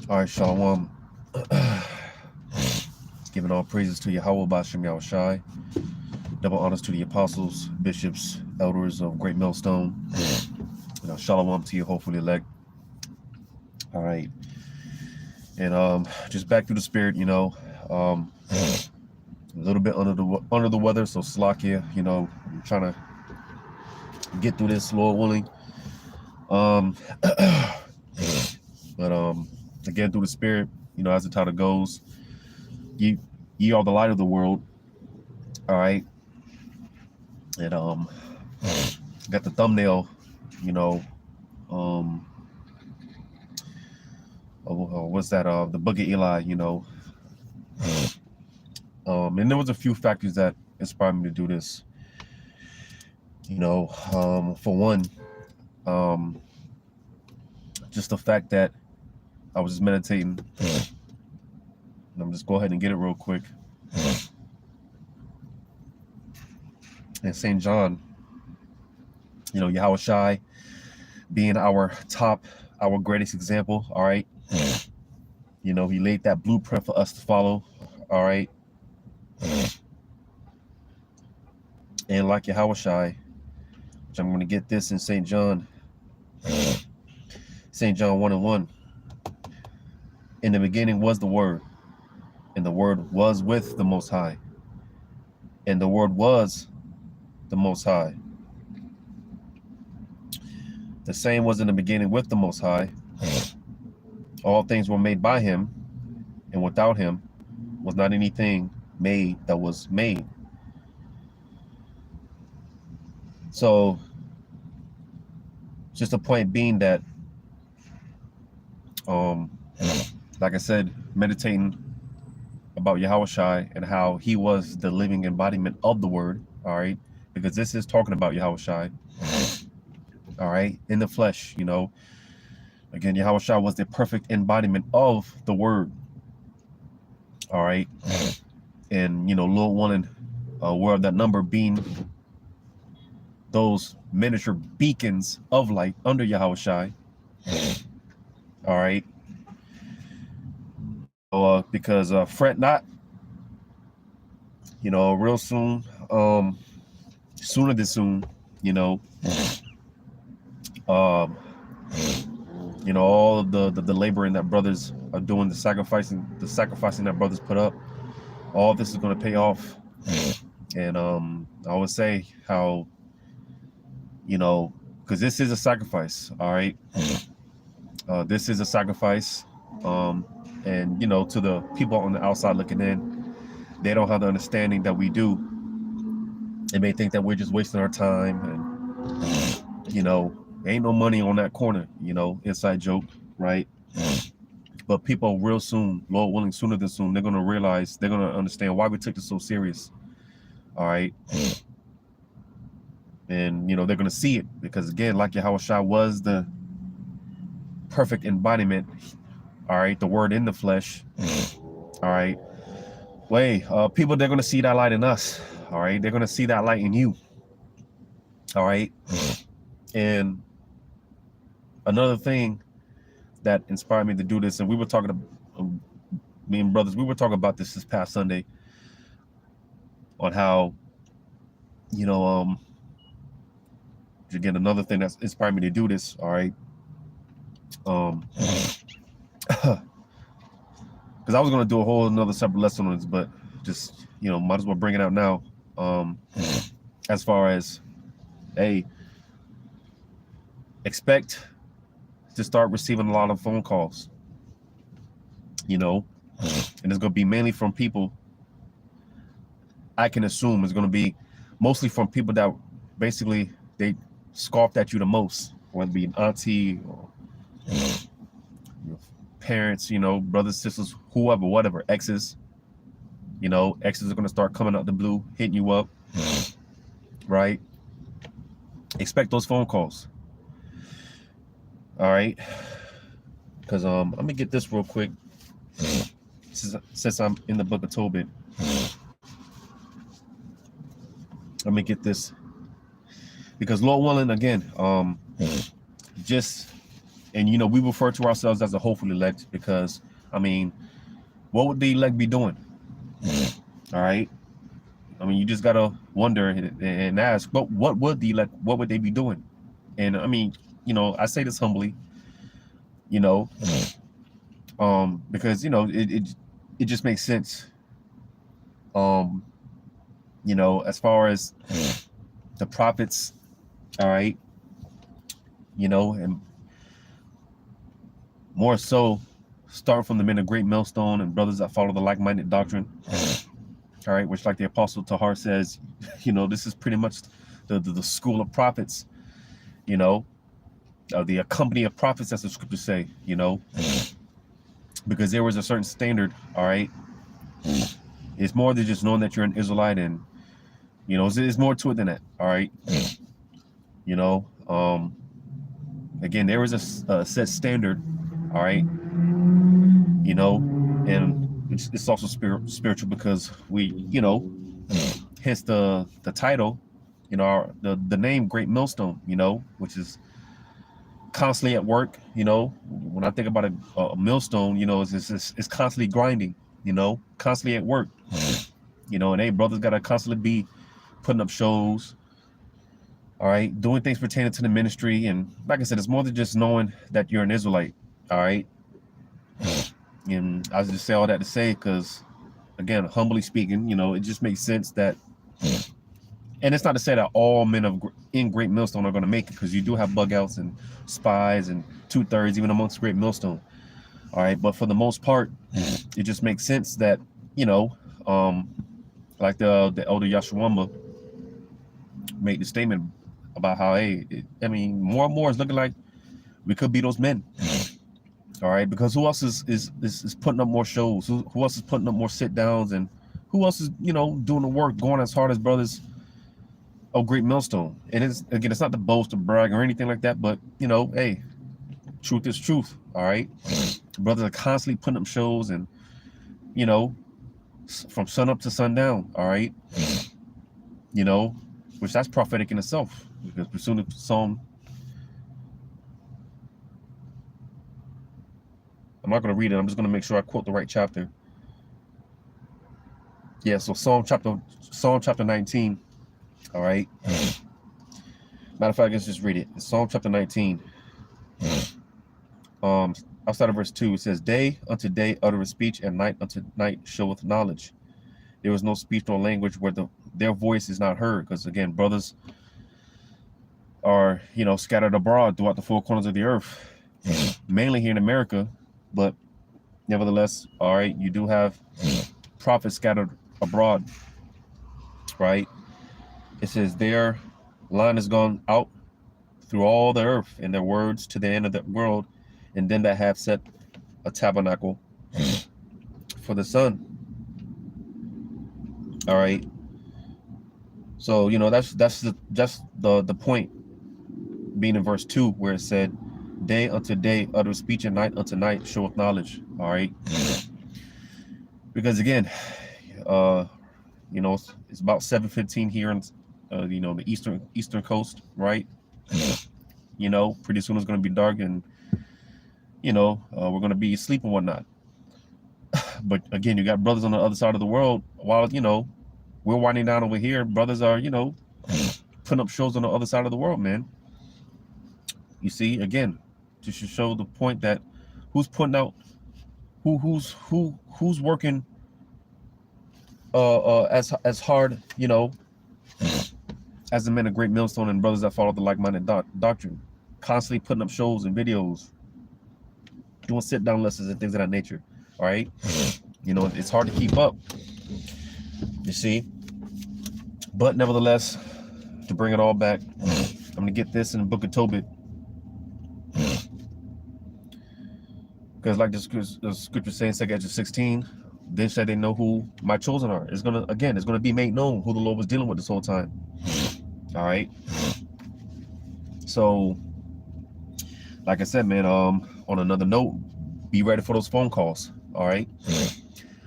All right, Shalom. Giving all praises to Yahweh Bashem Yahushai. Double honors to the apostles, bishops, elders of Great Millstone. Shalom to you, hopefully elect. All right. And just back through the spirit, a little bit under the weather, so Slakia, I'm trying to get through this, Lord willing. But again, through the spirit, as the title goes, ye are the light of the world. All right. And got the thumbnail, what's that? The Book of Eli, and there was a few factors that inspired me to do this. For one, just the fact that I was just meditating. I'm just go ahead and get it real quick. And St. John, Yahushai being our greatest example, all right? He laid that blueprint for us to follow, all right? And like Yahushai, which I'm going to get this in St. John 1:1. In the beginning was the Word, and the Word was with the Most High, and the Word was the Most High. The same was in the beginning with the Most High. All things were made by him, and without him was not anything made that was made. So, just a point being that, like I said, meditating about Yahushai and how he was the living embodiment of the Word, all right? Because this is talking about Yahushai, all right, in the flesh, Again, Yahushua was the perfect embodiment of the Word. All right. And, Lord wanted aware of that number being those miniature beacons of light under Yahushua. All right. Because fret not, real soon, sooner than soon, all of the laboring that brothers are doing, the sacrificing that brothers put up, all of this is going to pay off. And I would say how, because this is a sacrifice, all right? This is a sacrifice. And, to the people on the outside looking in, they don't have the understanding that we do. They may think that we're just wasting our time and, ain't no money on that corner, inside joke, right? But people real soon, Lord willing, sooner than soon, they're going to realize, they're going to understand why we took this so serious. All right. And, they're going to see it because, again, like Yahushua was the perfect embodiment. All right. The Word in the flesh. All right. People, they're going to see that light in us. All right. They're going to see that light in you. All right. And another thing that inspired me to do this, and we were talking about, me and brothers, we were talking about this past Sunday on how, again, another thing that's inspired me to do this, all right, because I was going to do a whole another separate lesson on this, but just, might as well bring it out now, as far as, hey, expect to start receiving a lot of phone calls, and it's going to be mainly from people, I can assume it's going to be mostly from people that basically they scoffed at you the most, whether it be an auntie or your parents, brothers, sisters, whoever, whatever, exes, exes are going to start coming out the blue, hitting you up, right? Expect those phone calls. All right, because let me get this real quick since I'm in the book of Tobit. Let me get this because Lord willing, again, just And you know, we refer to ourselves as the hopeful elect because, I mean, what would the elect be doing? All right. I mean, you just gotta wonder and ask, but what would the elect? What would they be doing? And I mean, you know, I say this humbly, you know, because you know it just makes sense. You know, as far as the prophets, all right, you know, and more so, start from the men of great millstone and brothers that follow the like-minded doctrine. All right, which, like the Apostle Tahar says, you know, this is pretty much the school of prophets. You know, the company of prophets, as the scriptures say. You know, because there was a certain standard. All right, it's more than just knowing that you're an Israelite, and you know, there's more to it than that. All right, you know, again, there is a set standard. All right, you know, and it's also spiritual because we, you know, hence the title, you know, the name Great Millstone, you know, which is constantly at work. You know, when I think about a millstone, you know, it's constantly grinding, you know, constantly at work, you know, and hey, brothers gotta constantly be putting up shows, all right, doing things pertaining to the ministry. And like I said, it's more than just knowing that you're an Israelite, all right. And I just say all that to say, because again, humbly speaking, you know, it just makes sense that, and it's not to say that all men in Great Millstone are going to make it, because you do have bug outs and spies and 2/3 even amongst Great Millstone. All right, but for the most part, it just makes sense that, you know, like the elder Yashawamba made the statement about how, hey, I mean, more and more is looking like we could be those men. All right, because who else is putting up more shows? Who else is putting up more sit downs? And who else is, you know, doing the work, going as hard as brothers of Great Millstone? And it's, again, it's not to boast or brag or anything like that, but you know, hey, truth is truth. All right, brothers are constantly putting up shows, and you know, from sun up to sundown. All right, you know, which that's prophetic in itself, because pursuing Psalm. I'm not going to read it. I'm just going to make sure I quote the right chapter. Yeah, so Psalm chapter 19. All right. Matter of fact, let's just read it. It's Psalm chapter 19. Outside of verse 2, it says, "Day unto day uttereth speech, and night unto night showeth knowledge. There is no speech nor language where their voice is not heard." Because again, brothers are, you know, scattered abroad throughout the four corners of the earth, mainly here in America. But nevertheless, all right, you do have prophets scattered abroad, right? It says, "Their line is gone out through all the earth, and their words to the end of the world, and then that have set a tabernacle for the sun." All right. So, you know, that's the point being in verse 2, where it said, "Day unto day utter speech, and night unto night showeth knowledge." All right. Because again, you know, it's about 7:15 here in, you know, the eastern coast, right? You know, pretty soon it's going to be dark, and you know, we're going to be asleep and whatnot. But again, you got brothers on the other side of the world. While, you know, we're winding down over here, brothers are, you know, putting up shows on the other side of the world, man. You see, again, just to show the point that who's putting out, who's working as hard, you know, as the men of Great Millstone and brothers that follow the like-minded doctrine, constantly putting up shows and videos, doing sit-down lessons and things of that nature. All right, you know, it's hard to keep up, you see. But nevertheless, to bring it all back, I'm gonna get this in the book of Tobit, because like the scripture saying, 2 Ezra 16, "Then shall they know who my chosen are." It's gonna be made known who the Lord was dealing with this whole time. All right. So, like I said, man, on another note, be ready for those phone calls. All right.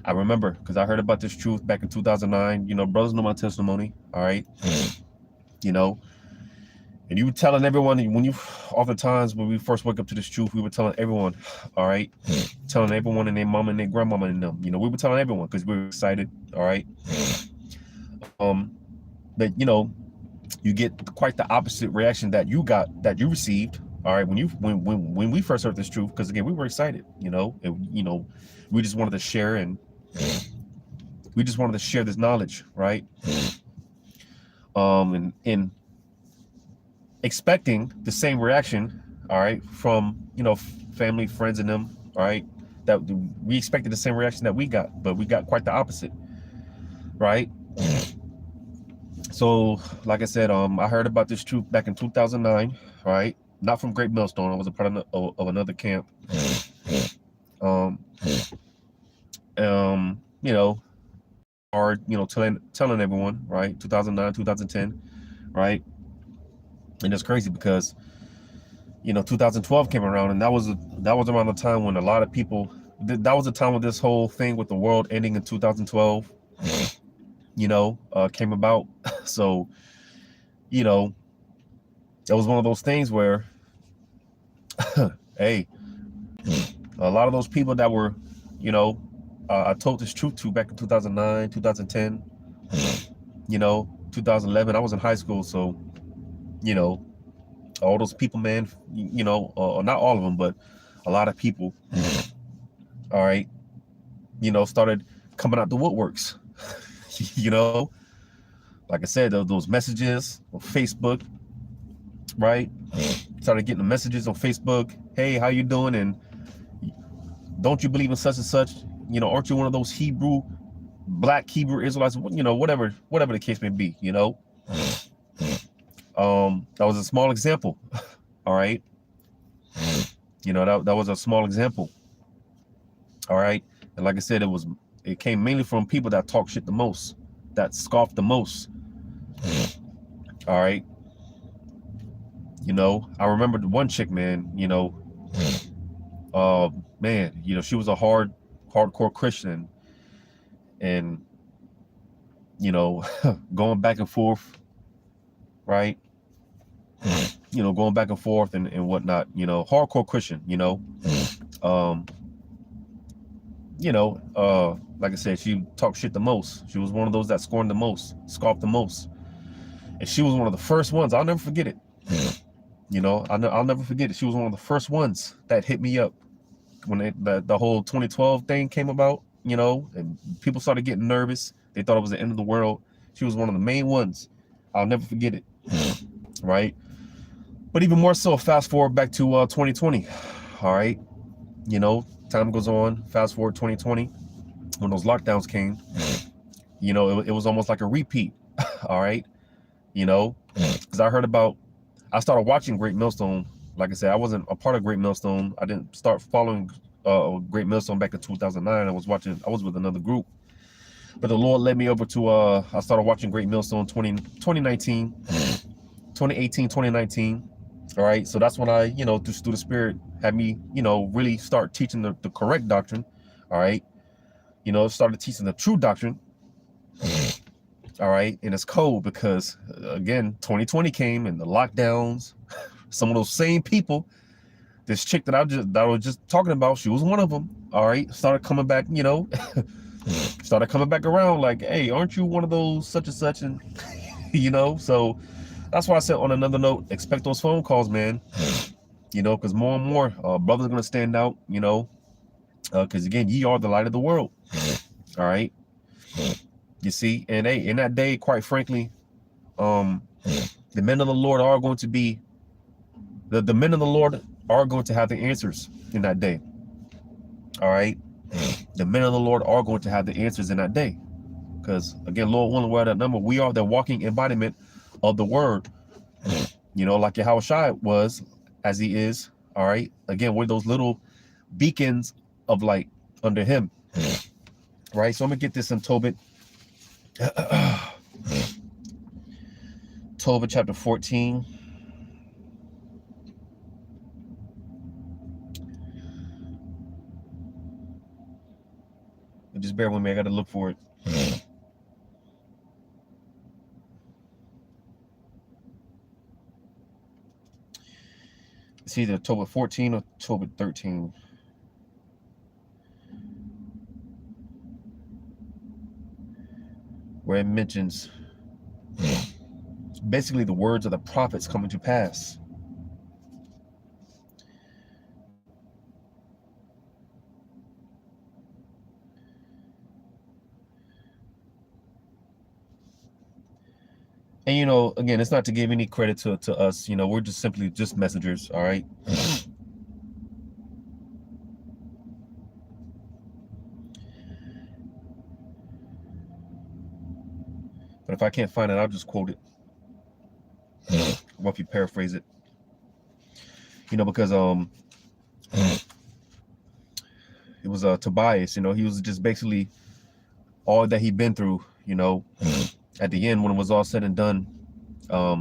I remember, because I heard about this truth back in 2009. You know, brothers know my testimony. All right. You know, And you were telling everyone, when you, oftentimes when we first wake up to this truth, we were telling everyone, all right, telling everyone and their mama and their grandmama and them, you know, we were telling everyone because we were excited, all right. But you know, you get quite the opposite reaction that you received, all right, when we first heard this truth, because again, we were excited, you know, and you know, we just wanted to share, and we just wanted to share this knowledge, right? And expecting the same reaction, all right, from, you know, family, friends, and them, all right, that we expected the same reaction that we got, but we got quite the opposite, right? So, like I said, I heard about this truth back in 2009, right? Not from Great Millstone. I was a part of another camp. You know, or you know, telling everyone, right? 2009, 2010, right? And it's crazy because, you know, 2012 came around, and that was around the time when a lot of people, that was the time when this whole thing with the world ending in 2012, you know, came about. So, you know, it was one of those things where, hey, a lot of those people that were, you know, I told this truth to back in 2009, 2010, you know, 2011, I was in high school. So, you know, all those people, man, you know, not all of them, but a lot of people, all right, you know, started coming out the woodworks, you know, like I said, those messages on Facebook, right? Started getting the messages on Facebook. Hey, how you doing? And don't you believe in such and such? You know, aren't you one of those black Hebrew Israelites? You know, whatever the case may be, you know. That was a small example. All right. You know, that was a small example. All right. And like I said, it came mainly from people that talk shit the most, that scoff the most. All right. You know, I remember the one chick, man, you know, man, you know, she was a hardcore Christian, and, you know, going back and forth, right? You know, going back and forth and whatnot, you know, hardcore Christian, you know. You know, like I said, she talked shit the most. She was one of those that scorned the most, scoffed the most. And she was one of the first ones. I'll never forget it. You know, I'll never forget it. She was one of the first ones that hit me up when the whole 2012 thing came about, you know, and people started getting nervous. They thought it was the end of the world. She was one of the main ones. I'll never forget it. Right? But even more so, fast forward back to 2020. All right. You know, time goes on. Fast forward 2020, when those lockdowns came, you know, it was almost like a repeat. All right. You know, because I started watching Great Millstone. Like I said, I wasn't a part of Great Millstone. I didn't start following Great Millstone back in 2009. I was with another group. But the Lord led me over to, I started watching Great Millstone 2019, 2018, 2019. All right. So that's when I, you know, through the Spirit had me, you know, really start teaching the correct doctrine. All right. You know, started teaching the true doctrine. All right. And it's cold because, again, 2020 came and the lockdowns, some of those same people, this chick that I was just talking about, she was one of them. All right. Started coming back, you know, started coming back around like, hey, aren't you one of those such and such? And, you know, so that's why I said on another note, expect those phone calls, man. You know, because more and more brothers are going to stand out, you know, because again, ye are the light of the world. All right. You see, and hey, in that day, quite frankly, the men of the Lord are going to be, the men of the Lord are going to have the answers in that day. All right. The men of the Lord are going to have the answers in that day. Because again, Lord willing, we're that number. We are the walking embodiment of the word. You know, like Yahushua was, as he is. All right. Again, we're those little beacons of light under him. Right. So I'm gonna get this in Tobit. Tobit chapter 14. Just bear with me. I got to look for it. It's either Tobit 14 or Tobit 13. Where it mentions basically the words of the prophets coming to pass. And, you know, again, it's not to give any credit to us. You know, we're just simply just messengers, all right? But if I can't find it, I'll just quote it. Or if you paraphrase it. You know, because it was Tobias, you know, he was just basically all that he'd been through, you know. At the end, when it was all said and done,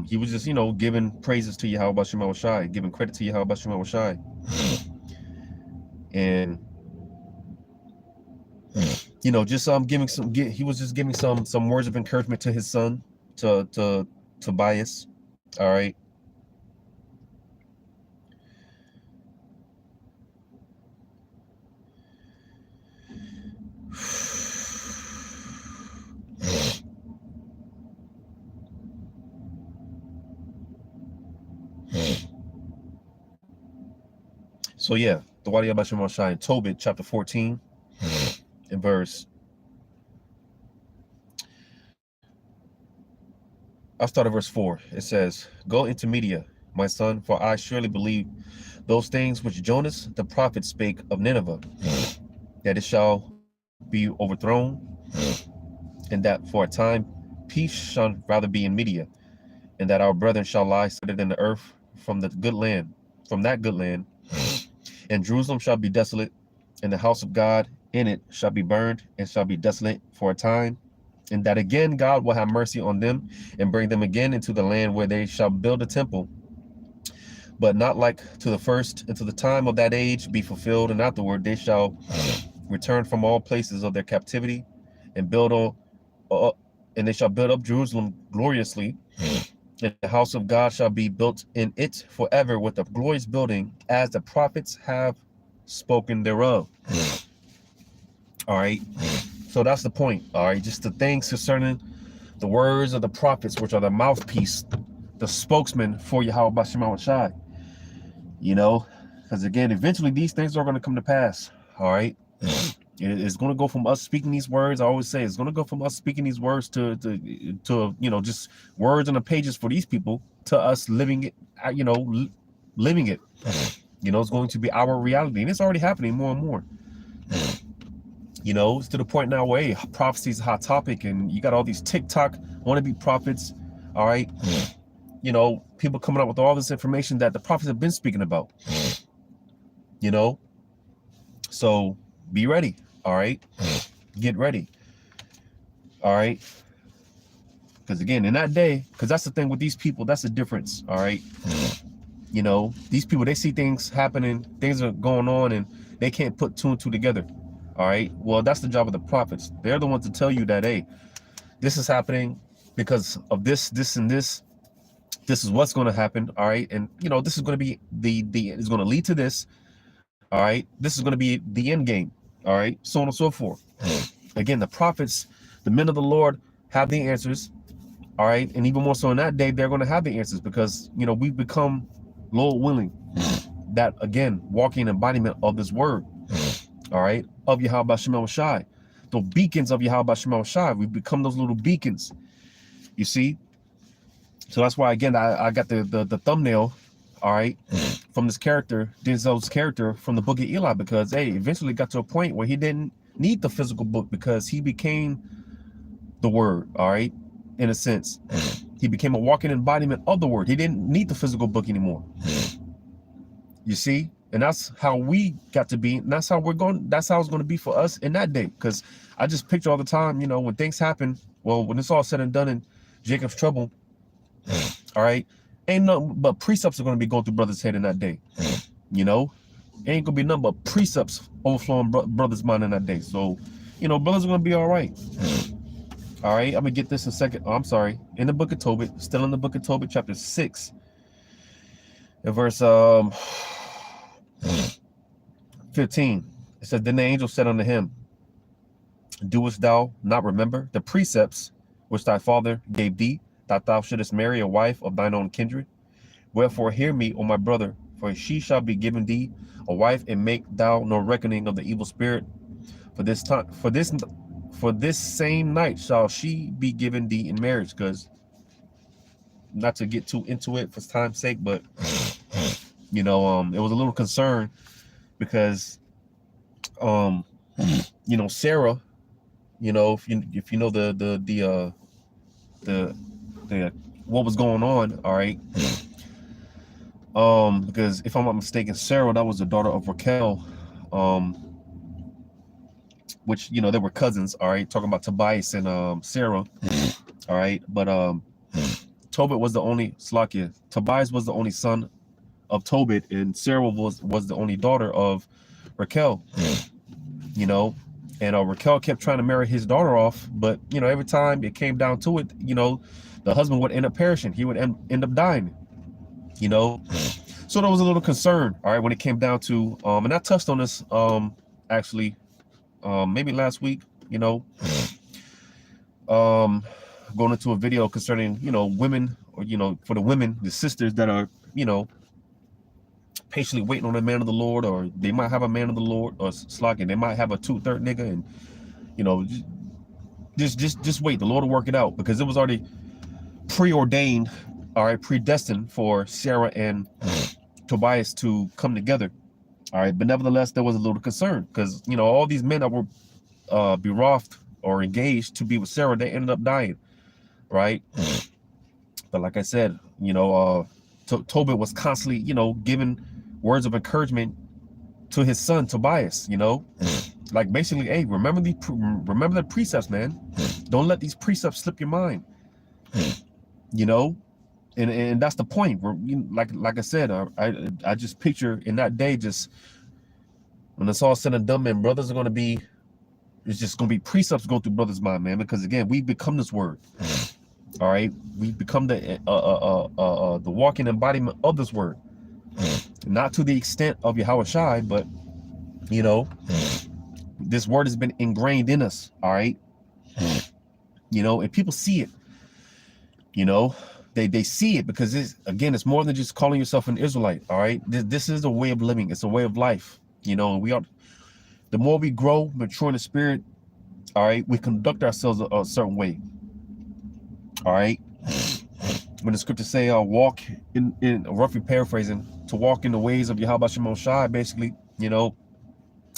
he was just, you know, giving praises to Yahweh Shema Shai, giving credit to Yahweh Shema Shai. And, you know, just giving some, he was just giving some words of encouragement to his son, to Tobias, all right. So yeah, the Wadi Yahweh Shema Shai in Tobit chapter 14 in verse. I'll start at verse 4. It says, "Go into Media, my son, for I surely believe those things which Jonas the prophet spake of Nineveh, that it shall be overthrown, and that for a time peace shall rather be in Media, and that our brethren shall lie scattered in the earth from that good land, and Jerusalem shall be desolate, and the house of God in it shall be burned, and shall be desolate for a time. And that again God will have mercy on them, and bring them again into the land where they shall build a temple, but not like to the first, until the time of that age be fulfilled, and afterward they shall return from all places of their captivity, and and they shall build up Jerusalem gloriously, and the house of God shall be built in it forever with a glorious building, as the prophets have spoken thereof." All right. So that's the point. All right. Just the things concerning the words of the prophets, which are the mouthpiece, the spokesman for Yahweh Bashima Shai. You know, because again, eventually these things are going to come to pass. All right. It's going to go from us speaking these words. I always say it's going to go from us speaking these words to you know, just words on the pages for these people, to us living it, you know, living it. You know, it's going to be our reality, and it's already happening more and more. You know, it's to the point now where, hey, prophecy is a hot topic, and you got all these TikTok wannabe prophets. All right. You know, people coming up with all this information that the prophets have been speaking about. You know, so be ready. All right. Get ready. All right. Because again, in that day, because that's the thing with these people, that's the difference. All right. You know, these people, they see things happening, things are going on, and they can't put two and two together. All right. Well, that's the job of the prophets. They're the ones to tell you that, hey, this is happening because of this, this, and this. This is what's going to happen. All right. And, you know, this is going to be it's going to lead to this. All right. This is going to be the end game. All right. So on and so forth. Again, the prophets, the men of the Lord, have the answers. All right. And even more so in that day, they're going to have the answers, because, you know, we've become, Lord willing, that, again, walking embodiment of this word. All right. Of Yahweh Shema Shai. The beacons of Yahweh Shema Shai. We've become those little beacons. You see? So that's why, again, I got the thumbnail, all right, from this character, Denzel's character from the book of Eli, because, hey, eventually got to a point where he didn't need the physical book, because he became the word, all right, in a sense. He became a walking embodiment of the word. He didn't need the physical book anymore. You see? And that's how we got to be. And that's how that's how it's going to be for us in that day. Because I just picture all the time, you know, when things happen, well, when it's all said and done in Jacob's trouble, all right, ain't nothing but precepts are going to be going through brothers' head in that day. You know, ain't going to be nothing but precepts overflowing brothers' mind in that day. So, you know, brothers are going to be all right. All right, I'm going to get this in a second. Oh, I'm sorry. In the book of Tobit, still in the book of Tobit, chapter 6. In verse 15, it says, then the angel said unto him, doest thou not remember the precepts which thy father gave thee, that thou shouldest marry a wife of thine own kindred? Wherefore hear me, O my brother, for she shall be given thee a wife, and make thou no reckoning of the evil spirit. For this same night shall she be given thee in marriage. Because, not to get too into it for time's sake, but it was a little concern because Sarah, if you know the what was going on, all right. Because if I'm not mistaken, Sarah, that was the daughter of Raquel, which they were cousins, all right, talking about Tobias and Sarah, all right. But Tobit was the only Tobias was the only son of Tobit, and Sarah was the only daughter of Raquel, and Raquel kept trying to marry his daughter off, but every time it came down to it, the husband would end up perishing. He would end up dying, so there was a little concern, all right, when it came down to and I touched on this actually maybe last week, going into a video concerning women, or for the women, the sisters that are patiently waiting on a man of the Lord, or they might have a man of the Lord, or slacking, they might have a 2/3 nigga, and just wait, the Lord will work it out, because it was already preordained, all right, predestined for Sarah and Tobias to come together, all right. But nevertheless, there was a little concern, because all these men that were betrothed or engaged to be with Sarah, they ended up dying, right? But like I said, Tobit was constantly giving words of encouragement to his son Tobias, like basically, hey, remember the precepts, man. Don't let these precepts slip your mind, and that's the point. Like I said, I just picture in that day, just when it's all said and done, man, brothers are going to be, it's just going to be precepts go through brothers' mind, man, because again, we become this word, all right. We become the walking embodiment of this word, not to the extent of Yahweh Shai, but this word has been ingrained in us, all right. And people see it, they see it, because it's more than just calling yourself an Israelite, all right. This is a way of living. It's a way of life, we are, the more we grow, mature in the spirit, all right, we conduct ourselves a certain way, all right. When the scriptures say walk in roughly paraphrasing, to walk in the ways of Yahweh Shemon Shai, basically,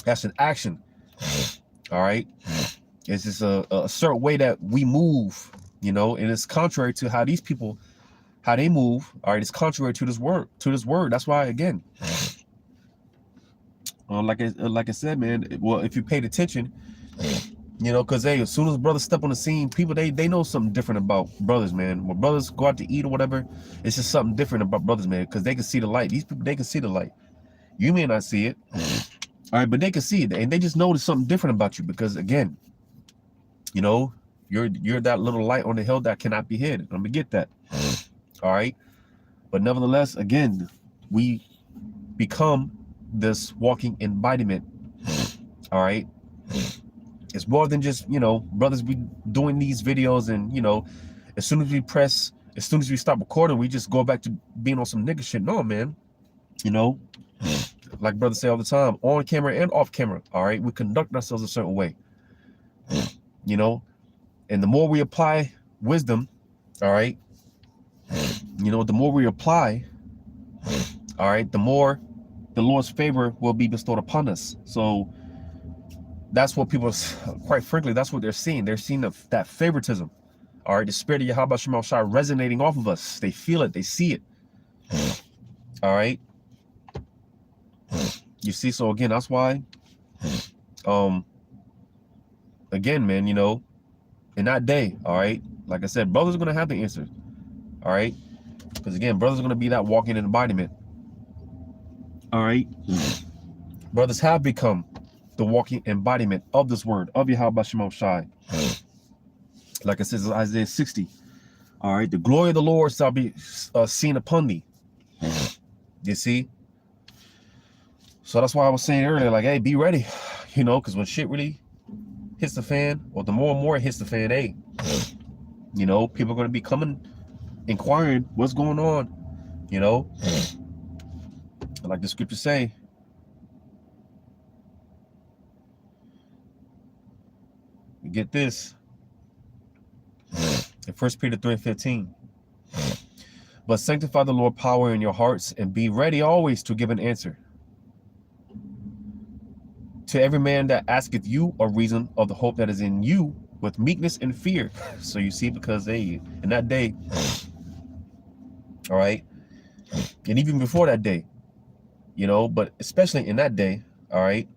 that's an action, all right. It's just a certain way that we move, and it's contrary to how these people, how they move, all right. It's contrary to this word, That's why, again, like I said, man, well, if you paid attention, because hey, as soon as brothers step on the scene, people they know something different about brothers, man. When brothers go out to eat or whatever, it's just something different about brothers, man, because they can see the light. These people, they can see the light. You may not see it, all right, but they can see it, and they just notice something different about you, because again, you're that little light on the hill that cannot be hid. I'm gonna get that, all right. But nevertheless, again, we become this walking embodiment, all right. It's more than just brothers be doing these videos, and as soon as we stop recording, we just go back to being on some nigga shit. No, man, like brothers say all the time, on camera and off camera, all right, we conduct ourselves a certain way, and the more we apply wisdom, all right, the more we apply, all right, the more the Lord's favor will be bestowed upon us. So that's what people, quite frankly, that's what they're seeing. They're seeing that favoritism, all right, the spirit of Yahweh Shemon Shai resonating off of us. They feel it, they see it, all right. You see, so again, that's why, again, man, in that day, all right, like I said, brothers are going to have the answer, all right, because again, brothers are going to be that walking embodiment, all right. Brothers have become the walking embodiment of this word, of Yahweh Shemon Shai. Like it says in Isaiah 60, all right, the glory of the Lord shall be seen upon thee, You see? So that's why I was saying earlier, like, hey, be ready, you know, because when shit really hits the fan, or the more and more it hits the fan, hey, you know, people are going to be coming, inquiring what's going on, you know? Like the scriptures say, you get this, in 1 Peter 3:15. But sanctify the Lord power in your hearts, and be ready always to give an answer to every man that asketh you a reason of the hope that is in you with meekness and fear. So you see, because hey, in that day, all right, and even before that day, you know, but especially in that day, all right,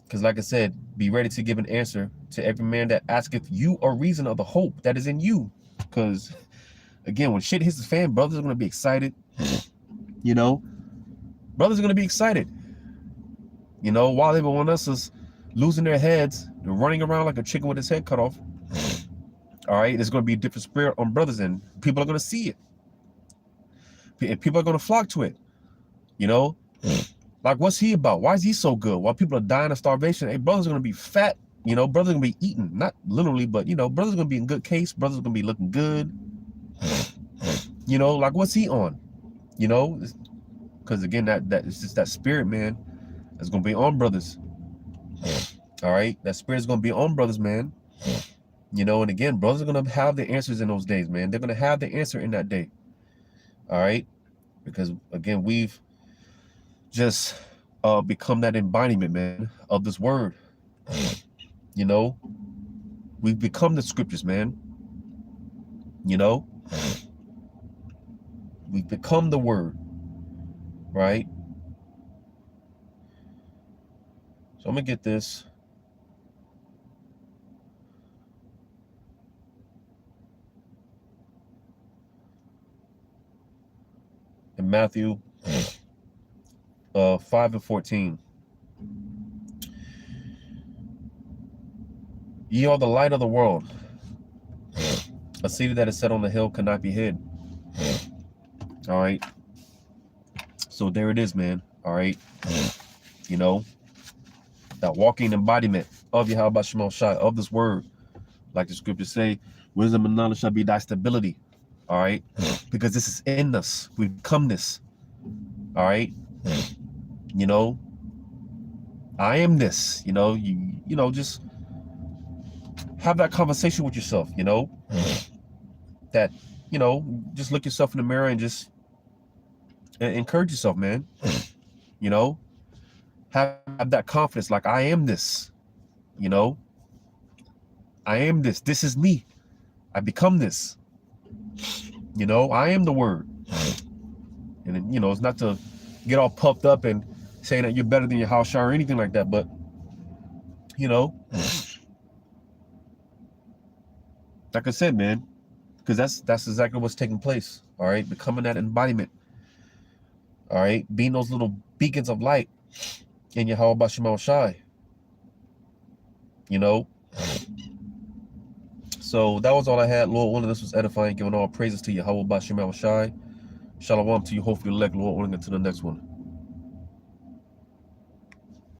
because like I said, be ready to give an answer to every man that asketh you a reason of the hope that is in you. Because again, when shit hits the fan, brothers are going to be excited, you know, brothers are going to be excited, you know, while everyone else is losing their heads and running around like a chicken with his head cut off. All right, there's going to be a different spirit on brothers, and people are going to see it. And people are going to flock to it, you know. Like, what's he about? Why is he so good? While people are dying of starvation, hey, brothers are going to be fat, you know, brothers are going to be eating, not literally, but, you know, brothers are going to be in good case, brothers are going to be looking good, you know, like, what's he on, you know, because again, that it's just that spirit, man, that's going to be on brothers. All right, that spirit is going to be on brothers, man, you know. And again, brothers are going to have the answers in those days, man. They're going to have the answer in that day. All right, because again, we've just become that embodiment, man, of this word. You know, we've become the scriptures, man. You know, we've become the word, right? So I'm gonna get this. In Matthew 5:14. Ye are the light of the world. A city that is set on the hill cannot be hid. All right. So there it is, man. All right. You know, that walking embodiment of Yahweh Shema Shai, of this word, like the scriptures say, wisdom and knowledge shall be thy stability. All right. Because this is in us. We've become this. All right. You know, I am this. You know, you know, just have that conversation with yourself, you know, that, you know, just look yourself in the mirror and just encourage yourself, man. You know, have that confidence, like, I am this, you know, I am this. This is me. I become this. You know, I am the word. And, you know, it's not to get all puffed up and saying that you're better than your house or anything like that, but, you know, like I said, man, because that's exactly what's taking place. All right, becoming that embodiment. All right, being those little beacons of light in Yahweh Shema Shai. You know. So that was all I had. Lord willing, this was edifying. Giving all praises to Yahweh Shema Shai. Shalom to you. Hopefully, elect, Lord willing, until the next one.